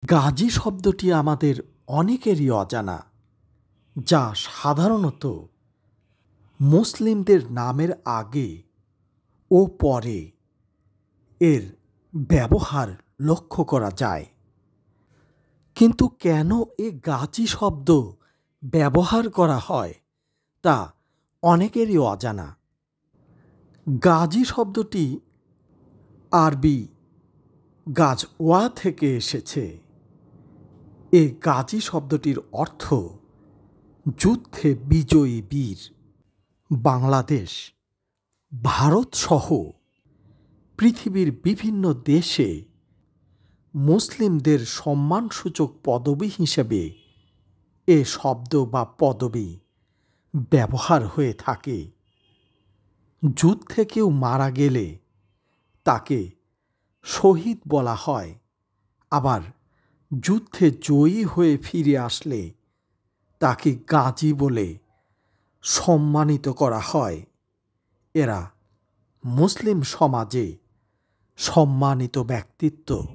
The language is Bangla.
গাজী শব্দটি আমাদের অনেকেরই অজানা, যা সাধারণত মুসলিমদের নামের আগে ও পরে এর ব্যবহার লক্ষ্য করা যায়। কিন্তু কেন এ গাজী শব্দ ব্যবহার করা হয় তা অনেকেরই অজানা। গাজী শব্দটি আরবি গাজওয়া থেকে এসেছে। এ গাজী শব্দটির অর্থ যুদ্ধে বিজয়ী বীর। বাংলাদেশ, ভারতসহ পৃথিবীর বিভিন্ন দেশে মুসলিমদের সম্মানসূচক পদবি হিসেবে এ শব্দ বা পদবি ব্যবহার হয়ে থাকে। যুদ্ধে কেউ মারা গেলে তাকে শহীদ বলা হয়, আবার যুদ্ধে জয়ী হয়ে ফিরে আসলে তাকে গাজী বলে সম্মানিত করা হয়। এরা মুসলিম সমাজে সম্মানিত ব্যক্তিত্ব।